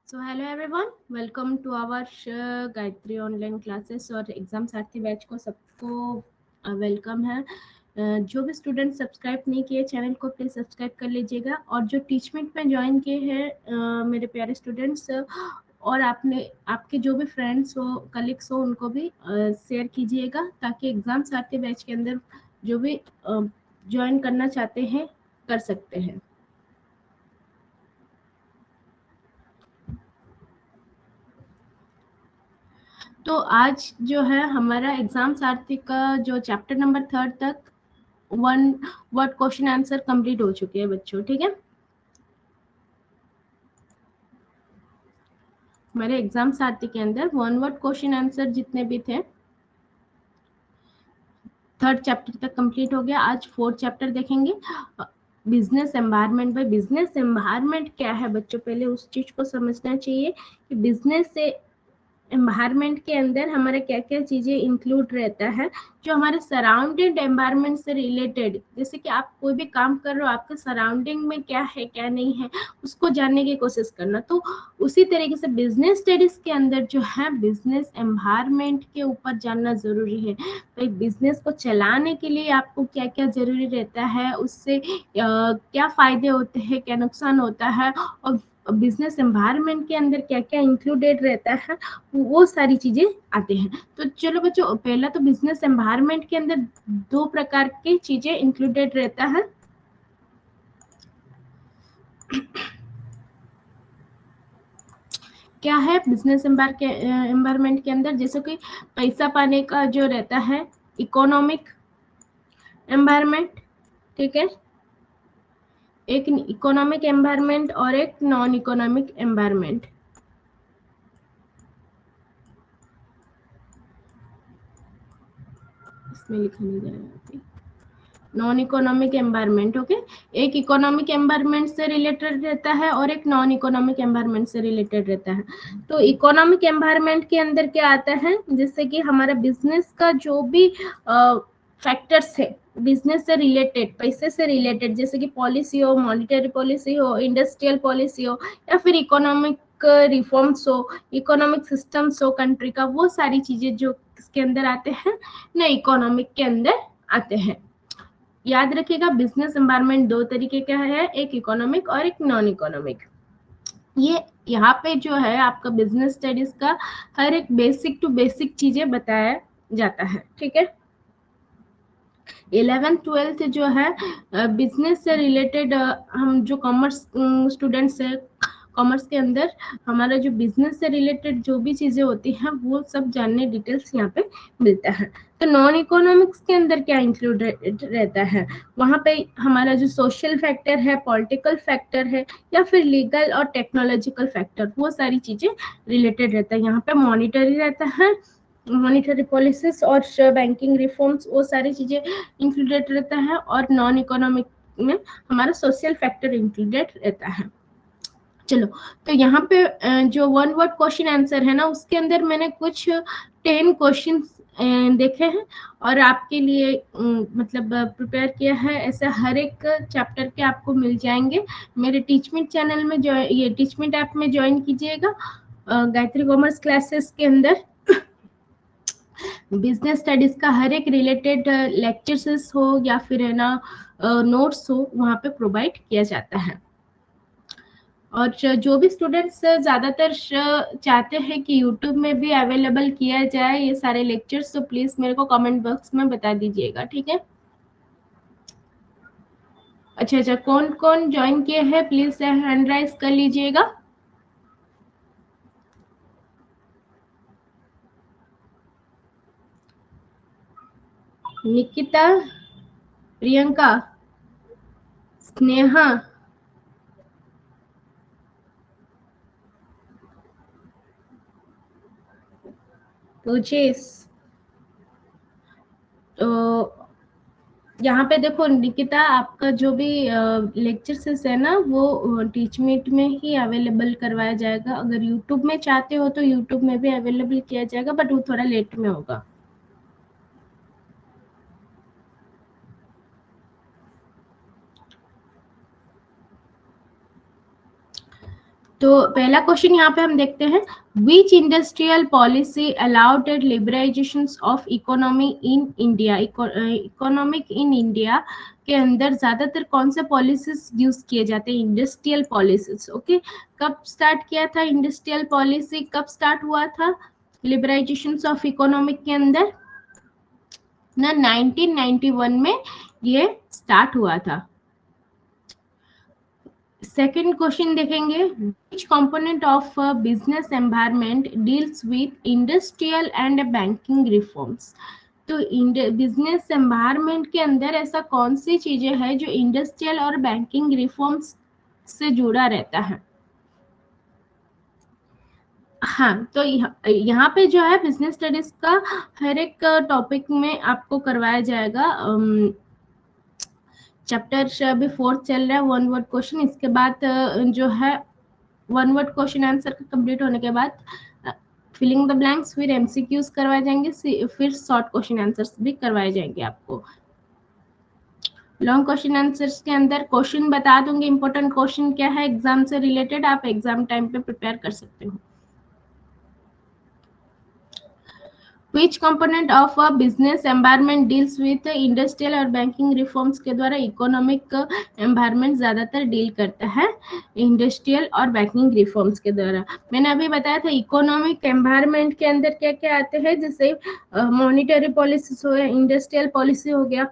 So hello everyone, welcome to our Gayatri online classes और exam साथी batch को सबको वेलकम है। जो भी स्टूडेंट सब्सक्राइब नहीं किए चैनल को प्लीज सब्सक्राइब कर लीजिएगा और जो टीचमेंट में ज्वाइन किए हैं मेरे प्यारे स्टूडेंट्स और आपके जो भी फ्रेंड्स हो कलीग्स हो उनको भी शेयर कीजिएगा ताकि एग्जाम साथी बैच के अंदर जो भी ज्वाइन करना चाहते हैं कर सकते हैं। तो आज जो है हमारा एग्जाम सारथी का जो चैप्टर नंबर 3 तक one word question answer complete हो चुके हैं बच्चों, ठीक है। हमारे एग्जाम सारथी के अंदर वन वर्ड क्वेश्चन आंसर जितने भी थे 3rd चैप्टर तक कंप्लीट हो गया। आज 4th चैप्टर देखेंगे। Business environment. भाई बिजनेस एनवायरनमेंट क्या है बच्चों, पहले उस चीज को समझना चाहिए कि बिजनेस से एनवायरनमेंट के अंदर हमारा क्या क्या चीजें इंक्लूड रहता है जो हमारे सराउंडेड एनवायरनमेंट से रिलेटेड, जैसे कि आप कोई भी काम कर रहे हो आपके सराउंडिंग में क्या है क्या नहीं है उसको जानने की कोशिश करना। तो उसी तरीके से बिजनेस स्टडीज के अंदर जो है बिजनेस एनवायरनमेंट के ऊपर जानना जरूरी है। तो एक बिजनेस को चलाने के लिए आपको क्या क्या जरूरी रहता है, उससे क्या फायदे होते हैं क्या नुकसान होता है और बिजनेस एनवायरनमेंट के अंदर क्या क्या इंक्लूडेड रहता है वो सारी चीजें आते हैं। तो चलो बच्चों, पहला तो बिजनेस एनवायरनमेंट के अंदर 2 प्रकार की चीजें इंक्लूडेड रहता है। क्या है बिजनेस एनवायरनमेंट के अंदर, जैसे कि पैसा पाने का जो रहता है इकोनॉमिक एनवायरनमेंट, ठीक है। एक इकोनॉमिक एनवायरनमेंट और एक नॉन इकोनॉमिक एनवायरनमेंट। इसमें लिखा नहीं जाएगा। Non economic environment, okay. एक इकोनॉमिक एनवायरनमेंट से रिलेटेड रहता है और एक नॉन इकोनॉमिक एनवायरनमेंट से रिलेटेड रहता है। तो इकोनॉमिक एनवायरनमेंट के अंदर क्या आता है, जैसे कि हमारा बिजनेस का जो भी फैक्टर्स है बिजनेस से रिलेटेड, पैसे से रिलेटेड, जैसे कि पॉलिसी हो, मॉनिटरी पॉलिसी हो, इंडस्ट्रियल पॉलिसी हो या फिर इकोनॉमिक रिफॉर्म्स हो, इकोनॉमिक सिस्टम्स हो कंट्री का, वो सारी चीजें जो इसके अंदर आते हैं ना इकोनॉमिक के अंदर आते हैं। याद रखिएगा बिजनेस एनवायरनमेंट 2 तरीके का है, एक इकोनॉमिक और एक नॉन इकोनॉमिक। ये यहाँ पे जो है आपका बिजनेस स्टडीज का हर एक बेसिक टू बेसिक चीजें बताया जाता है, ठीक है। 11th-12th जो है बिजनेस से रिलेटेड, हम जो कॉमर्स स्टूडेंट्स है, कॉमर्स के अंदर हमारा जो बिजनेस से रिलेटेड जो भी चीजें होती हैं वो सब जानने डिटेल्स यहाँ पे मिलता है। तो नॉन इकोनॉमिक्स के अंदर क्या इंक्लूड रहता है, वहाँ पे हमारा जो सोशल फैक्टर है, पॉलिटिकल फैक्टर है या फिर लीगल और टेक्नोलॉजिकल फैक्टर, वो सारी चीजें रिलेटेड रहता है। यहाँ पे मॉनिटरी रहता है, मॉनिटरी पॉलिसीज और बैंकिंग रिफॉर्म्स, वो सारी चीजें इंक्लूडेड रहता है। और नॉन इकोनॉमिक में हमारा सोशल फैक्टर इंक्लूडेड रहता है। चलो, तो यहाँ पे जो वन वर्ड क्वेश्चन आंसर है ना उसके अंदर मैंने कुछ 10 क्वेश्चन देखे हैं और आपके लिए मतलब प्रिपेयर किया है। ऐसे हर एक चैप्टर के आपको मिल जाएंगे। मेरे टीचमेंट चैनल में जो ये टीचमेंट ऐप में ज्वाइन कीजिएगा। गायत्री कॉमर्स क्लासेस के अंदर बिजनेस स्टडीज का हर एक रिलेटेड लेक्चर्स हो या फिर है ना नोट्स हो वहाँ पे प्रोवाइड किया जाता है। और जो भी स्टूडेंट्स ज़्यादातर चाहते हैं कि यूट्यूब में भी अवेलेबल किया जाए ये सारे लेक्चर्स, तो प्लीज़ मेरे को कमेंट बॉक्स में बता दीजिएगा, ठीक है। अच्छा, कौन कौन ज्वाइन किए हैं प्लीज़ हैंड राइज कर लीजिएगा। निकिता, प्रियंका, स्नेहा, तुझेस। तो यहाँ पे देखो निकिता, आपका जो भी लेक्चर्स है ना वो टीच मीट में ही अवेलेबल करवाया जाएगा। अगर यूट्यूब में चाहते हो तो यूट्यूब में भी अवेलेबल किया जाएगा, बट वो थोड़ा लेट में होगा। तो पहला क्वेश्चन यहाँ पे हम देखते हैं, which industrial policy allowed liberalization of economy in India. Economic in India के अंदर ज्यादातर कौन से पॉलिसीज यूज किए जाते हैं? Industrial policies. ओके, कब स्टार्ट किया था इंडस्ट्रियल पॉलिसी, कब स्टार्ट हुआ था लिबरलाइजेशन ऑफ इकोनॉमिक के अंदर? ना 1991 में ये स्टार्ट हुआ था। सेकेंड क्वेश्चन देखेंगे, विच component of business environment deals with industrial and banking reforms. तो बिजनेस एनवायरनमेंट के अंदर ऐसा कौन सी चीजें हैं जो इंडस्ट्रियल और बैंकिंग रिफॉर्म्स से जुड़ा रहता है? हाँ, तो यहाँ पे जो है बिजनेस स्टडीज का हर एक टॉपिक में आपको करवाया जाएगा। चैप्टर अभी 4th चल रहा है, 1 वर्ड क्वेश्चन। इसके बाद जो है 1 वर्ड क्वेश्चन आंसर कंप्लीट होने के बाद फिलिंग द ब्लैंक्स, फिर एमसीक्यूज करवाए जाएंगे, फिर शॉर्ट क्वेश्चन आंसर्स भी करवाए जाएंगे आपको। लॉन्ग क्वेश्चन आंसर्स के अंदर क्वेश्चन बता दूंगी, इंपॉर्टेंट क्वेश्चन क्या है एग्जाम से रिलेटेड, आप एग्जाम टाइम पे प्रिपेयर कर सकते हो। Which component of a business environment deals with industrial और बैंकिंग रिफॉर्म्स के द्वारा इकोनॉमिक एनवायरनमेंट ज्यादातर डील करता है इंडस्ट्रियल और बैंकिंग रिफॉर्म्स के द्वारा? मैंने अभी बताया था इकोनॉमिक एनवायरनमेंट के अंदर क्या क्या आते हैं, जैसे मॉनिटरी पॉलिसीज हो गया, इंडस्ट्रियल पॉलिसी हो गया,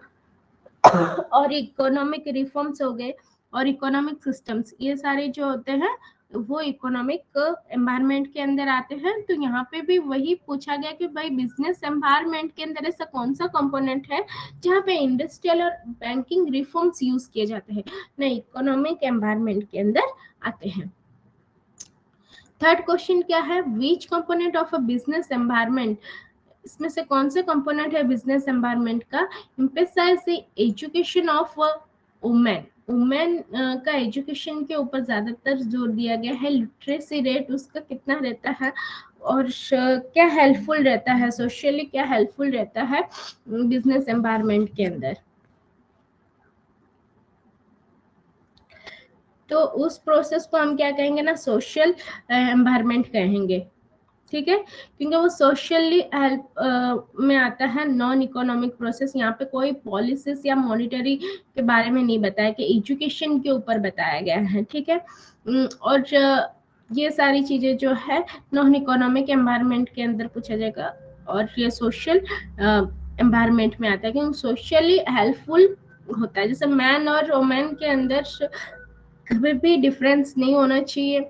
और इकोनॉमिक रिफॉर्म्स हो गए, और इकोनॉमिक सिस्टम्स, ये सारे जो होते हैं वो इकोनॉमिक एनवायरनमेंट के अंदर आते हैं। तो यहाँ पे भी वही पूछा गया कि भाई बिजनेस एनवायरनमेंट के अंदर ऐसा कौन सा कंपोनेंट है जहाँ पे इंडस्ट्रियल और बैंकिंग रिफॉर्म्स यूज किए जाते हैं, ना इकोनॉमिक एनवायरनमेंट के अंदर आते हैं। थर्ड क्वेश्चन क्या है, which component of a business environment, इसमें से कौन से कंपोनेंट है बिजनेस एनवायरनमेंट का, emphasize the education of women. Women का एजुकेशन के ऊपर ज्यादातर जोर दिया गया है। लिटरेसी रेट उसका कितना रहता है, और क्या हेल्पफुल रहता है, सोशली क्या हेल्पफुल रहता है बिजनेस एनवायरनमेंट के अंदर। तो उस प्रोसेस को हम क्या कहेंगे ना, सोशल एनवायरनमेंट कहेंगे, ठीक है, क्योंकि वो सोशली हेल्प में आता है। नॉन इकोनॉमिक प्रोसेस, यहाँ पे कोई पॉलिसीज या मॉनिटरी के बारे में नहीं बताया कि एजुकेशन के ऊपर बताया गया है, ठीक है। और ये सारी चीजें जो है नॉन इकोनॉमिक एनवायरनमेंट के अंदर पूछा जाएगा, और ये सोशल एनवायरनमेंट में आता है, क्योंकि सोशली हेल्पफुल होता है। जैसे मैन और वुमेन के अंदर कभी भी डिफरेंस नहीं होना चाहिए,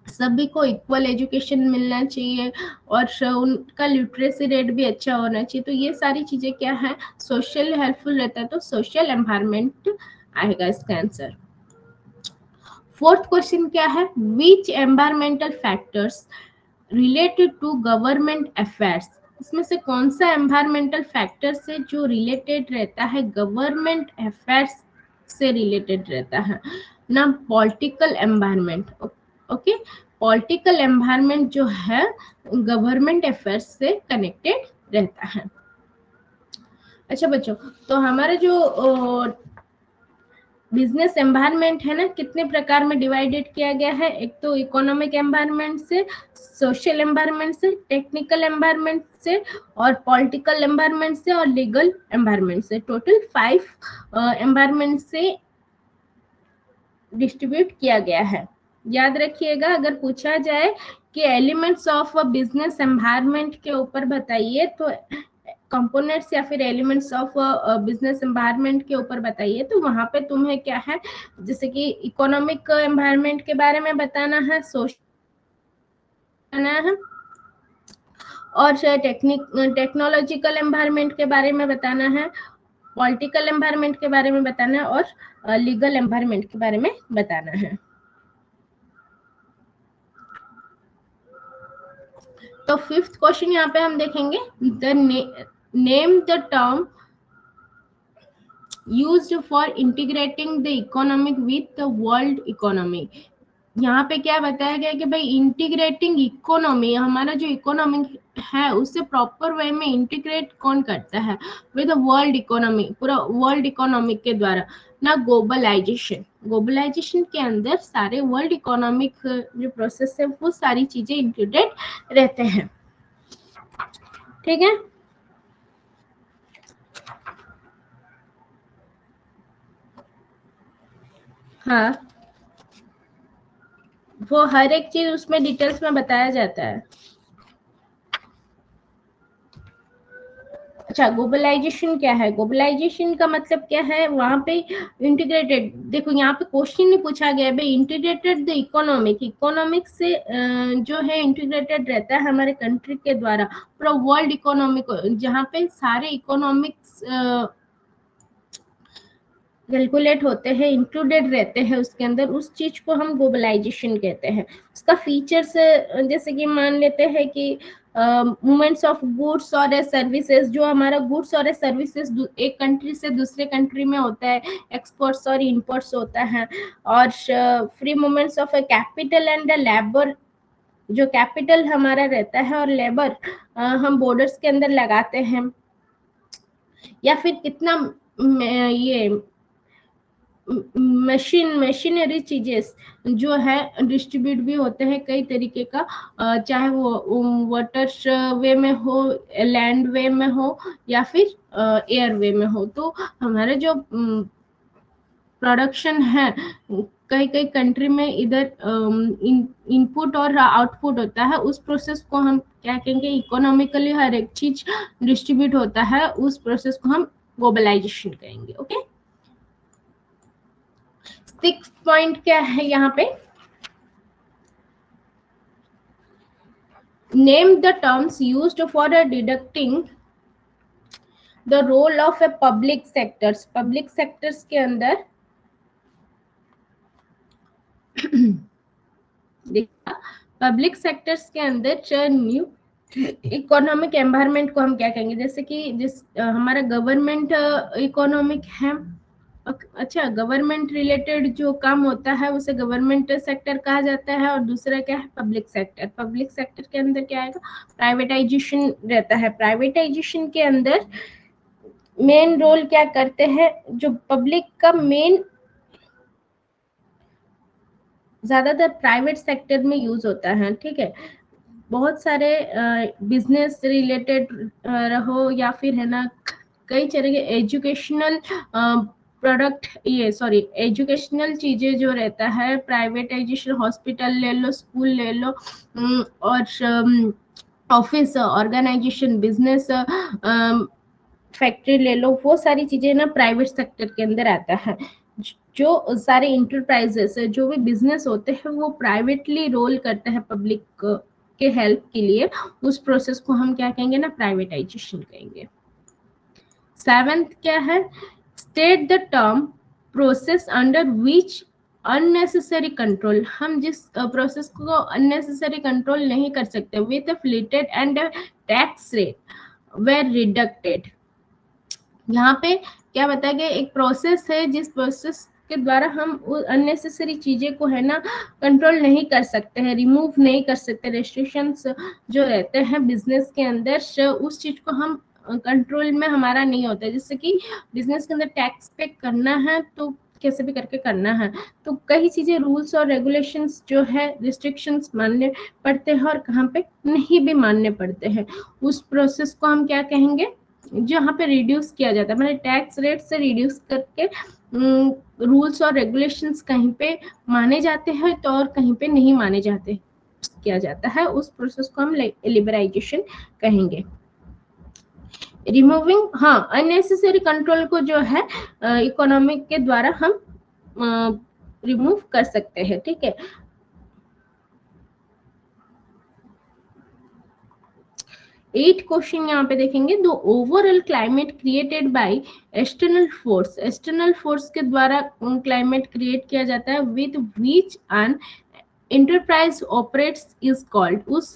सभी को इक्वल एजुकेशन मिलना चाहिए, और उनका लिटरेसी रेट भी अच्छा होना चाहिए। तो ये सारी चीजें क्या है, सोशल हेल्पफुल रहता है, तो सोशल एनवायरनमेंट आएगा इसका आंसर। फोर्थ क्वेश्चन क्या है, which environmental factors related to government affairs, इसमें से कौन सा एनवायरमेंटल फैक्टर से जो रिलेटेड रहता है गवर्नमेंट अफेयर्स से रिलेटेड रहता है ना, political environment. Okay, political environment जो है गवर्नमेंट अफेयर्स से कनेक्टेड रहता है। अच्छा बच्चों, तो हमारा जो बिजनेस एनवायरनमेंट है ना, कितने प्रकार में डिवाइडेड किया गया है, एक तो इकोनॉमिक एनवायरनमेंट से, सोशल एनवायरनमेंट से, टेक्निकल एनवायरनमेंट से, और पॉलिटिकल एनवायरनमेंट से, और लीगल एनवायरनमेंट से। टोटल 5 एनवायरनमेंट से डिस्ट्रीब्यूट किया गया है। याद रखिएगा, अगर पूछा जाए कि elements of a business environment के ऊपर बताइए, तो कंपोनेंट्स या फिर एलिमेंट्स ऑफ बिजनेस एनवायरनमेंट के ऊपर बताइए, तो वहां पे तुम्हें क्या है, जैसे कि इकोनॉमिक एनवायरनमेंट के बारे में बताना है, सोशल बताना है, और टेक्नोलॉजिकल एनवायरनमेंट के बारे में बताना है, पॉलिटिकल एनवायरनमेंट के बारे में बताना है, और लीगल एनवायरनमेंट के बारे में बताना है। तो फिफ्थ क्वेश्चन यहाँ पे हम देखेंगे, the name the term used for integrating the economic with the world economy. यहाँ पे क्या बताया गया कि भाई इंटीग्रेटिंग इकोनॉमी, हमारा जो इकोनॉमी है उसे प्रॉपर वे में इंटीग्रेट कौन करता है, विद द वर्ल्ड इकोनॉमी, पूरा वर्ल्ड इकोनॉमी के द्वारा। ना ग्लोबलाइजेशन। ग्लोबलाइजेशन के अंदर सारे वर्ल्ड इकोनॉमिक जो प्रोसेस है वो सारी चीजें इंक्लूडेड रहते हैं, ठीक है। हाँ, वो हर एक चीज उसमें डिटेल्स में बताया जाता है। अच्छा, ग्लोबलाइजेशन क्या है? ग्लोबलाइजेशन का मतलब क्या है? वहां पे इंटीग्रेटेड, देखो यहाँ पे क्वेश्चन नहीं पूछा गया है इंटीग्रेटेड द इकोनॉमिक, इकोनॉमिक से जो है इंटीग्रेटेड रहता है हमारे कंट्री के द्वारा पूरा वर्ल्ड इकोनॉमिक, जहाँ पे सारे इकोनॉमिक्स कैलकुलेट होते हैं, इंक्लूडेड रहते हैं उसके अंदर, उस चीज को हम ग्लोबलाइजेशन कहते हैं। उसका फीचर्स जैसे कि मान लेते हैं कि मूवमेंट्स ऑफ गुड्स और सर्विसेज, जो हमारा गुड्स और सर्विसेज एक कंट्री से दूसरे कंट्री में होता है, एक्सपोर्ट्स और इंपोर्ट्स होता है, और free movements of capital and labour, जो कैपिटल हमारा रहता है और लेबर हम बॉर्डर्स के अंदर लगाते हैं, या फिर कितना ये मशीनरी चीजें जो है डिस्ट्रीब्यूट भी होते हैं कई तरीके का, चाहे वो वाटर वे में हो, लैंड वे में हो, या फिर एयर वे में हो। तो हमारे जो प्रोडक्शन है कई कई कंट्री में इधर इनपुट और आउटपुट होता है, उस प्रोसेस को हम क्या कहेंगे? इकोनॉमिकली हर एक चीज डिस्ट्रीब्यूट होता है, उस प्रोसेस को हम ग्लोबलाइजेशन कहेंगे। ओके, 6 पॉइंट क्या है यहाँ पे? Name the terms used for deducting the role of a public sectors. Public sectors के अंदर पब्लिक सेक्टर्स के अंदर न्यू इकोनॉमिक एनवायरनमेंट को हम क्या कहेंगे? जैसे कि जिस हमारा गवर्नमेंट इकोनॉमिक है, अच्छा, गवर्नमेंट रिलेटेड जो काम होता है उसे गवर्नमेंट सेक्टर कहा जाता है, और दूसरा क्या है? Public sector. पब्लिक सेक्टर के अंदर क्या आएगा? प्राइवेटाइजेशन रहता है। प्राइवेटाइजेशन के अंदर मेन रोल क्या करते हैं? जो पब्लिक का मेन ज्यादातर प्राइवेट सेक्टर में यूज होता है, ठीक है। बहुत सारे बिजनेस रिलेटेड रहो, या फिर है ना कई तरह के एजुकेशनल प्रोडक्ट, ये सॉरी एजुकेशनल चीजें जो रहता है, प्राइवेटाइजेशन, हॉस्पिटल ले लो, स्कूल ले लो, और ऑफिस ऑर्गेनाइजेशन, बिजनेस फैक्ट्री ले लो, वो सारी चीजें ना प्राइवेट सेक्टर के अंदर आता है। जो सारे इंटरप्राइजेस जो भी बिजनेस होते हैं वो प्राइवेटली रोल करते हैं पब्लिक के हेल्प के लिए, उस प्रोसेस को हम क्या कहेंगे? ना प्राइवेटाइजेशन कहेंगे। 7th क्या है? State the term process under which unnecessary control, हम जिस प्रोसेस को अननेसेसरी कंट्रोल नहीं कर सकते, with flitted and tax rate were reducted. यहाँ पे क्या बताया गया? एक प्रोसेस है जिस प्रोसेस के द्वारा हम अननेसेसरी चीजें को है ना कंट्रोल नहीं कर सकते हैं, रिमूव नहीं कर सकते, रेस्ट्रिक्शंस जो रहते हैं बिजनेस के अंदर, उस चीज को हम कंट्रोल में हमारा नहीं होता है। जैसे कि बिजनेस के अंदर टैक्स पे करना है तो कैसे भी करके करना है, तो कई चीजें रूल्स और रेगुलेशंस जो है रिस्ट्रिक्शंस मानने पड़ते हैं, और कहाँ पे नहीं भी मानने पड़ते हैं। उस प्रोसेस को हम क्या कहेंगे? जहाँ पे रिड्यूस किया जाता है, मतलब टैक्स रेट से रिड्यूस करके रूल्स और रेगुलेशंस कहीं पे माने जाते हैं तो और कहीं पे नहीं माने जाते, किया जाता है, उस प्रोसेस को हम लिबरलाइजेशन कहेंगे। रिमूविंग, हाँ, अननेसेसरी कंट्रोल को जो है इकोनॉमिक के द्वारा हम रिमूव कर सकते हैं, ठीक है। 8 क्वेश्चन यहाँ पे देखेंगे। The overall climate created by external force, external force के द्वारा क्लाइमेट क्रिएट किया जाता है, with which N enterprise operates is called, उस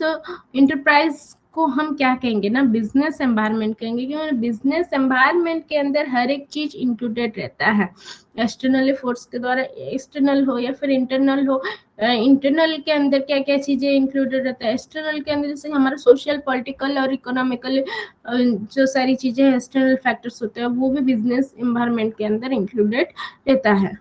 इंटरप्राइज को हम क्या कहेंगे ना, बिजनेस एनवायरनमेंट कहेंगे, क्योंकि बिजनेस एनवायरनमेंट के अंदर हर एक चीज इंक्लूडेड रहता है। एक्सटर्नल फोर्स के द्वारा, एक्सटर्नल हो या फिर इंटरनल हो, इंटरनल के अंदर क्या क्या चीजें इंक्लूडेड रहता है, एक्सटर्नल के अंदर जैसे हमारा सोशल, पॉलिटिकल और इकोनॉमिकल जो सारी चीजें एक्सटर्नल फैक्टर्स होते हैं वो भी बिजनेस एनवायरनमेंट के अंदर इंक्लूडेड रहता है।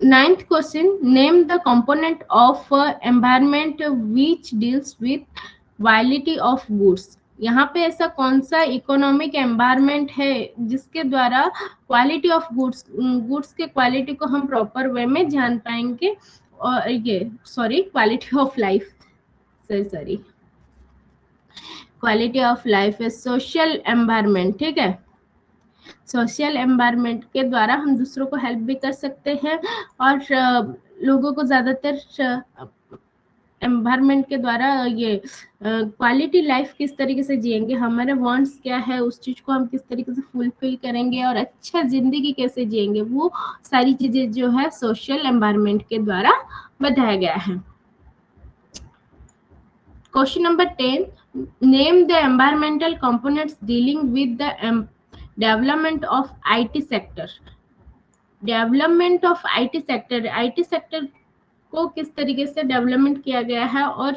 9th question, name the component of environment which deals with quality of goods। यहाँ पे ऐसा कौन सा इकोनॉमिक एनवायरनमेंट है जिसके द्वारा क्वालिटी ऑफ गुड्स के क्वालिटी को हम प्रॉपर वे में जान पाएंगे, और ये quality of life, sorry quality of life है सोशल एनवायरनमेंट, ठीक है। सोशल एनवायरनमेंट के द्वारा हम दूसरों को हेल्प भी कर सकते हैं, और लोगों को ज़्यादातर एनवायरनमेंट के द्वारा ये क्वालिटी लाइफ किस तरीके से जिएंगे, हमारे वांट्स क्या है, उस चीज़ को हम किस तरीके से फुलफिल करेंगे और अच्छा ज़िंदगी कैसे जिएंगे, वो सारी चीज़ें जो है सोशल एनवायरनमेंट के द्वारा बताया गया है। Question number 10, name the environmental components dealing with the development of IT sector. Development of IT sector, IT sector को किस तरीके से डेवलपमेंट किया गया है, और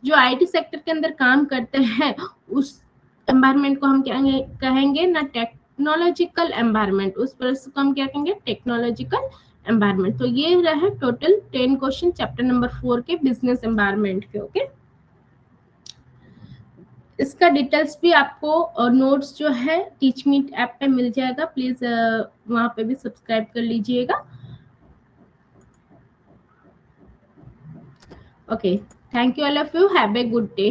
जो आईटी सेक्टर के अंदर काम करते हैं उस एनवायरनमेंट को हम क्या कहेंगे ना, टेक्नोलॉजिकल एनवायरनमेंट, उस पर को हम क्या कहेंगे, टेक्नोलॉजिकल एनवायरनमेंट। तो ये रहे टोटल 10 क्वेश्चन चैप्टर नंबर 4 के बिजनेस एनवायरनमेंट के। ओके, इसका डिटेल्स भी आपको नोट्स जो है टीच मीट ऐप पे मिल जाएगा, प्लीज वहां पे भी सब्सक्राइब कर लीजिएगा। Okay, thank you all of you, have a good day.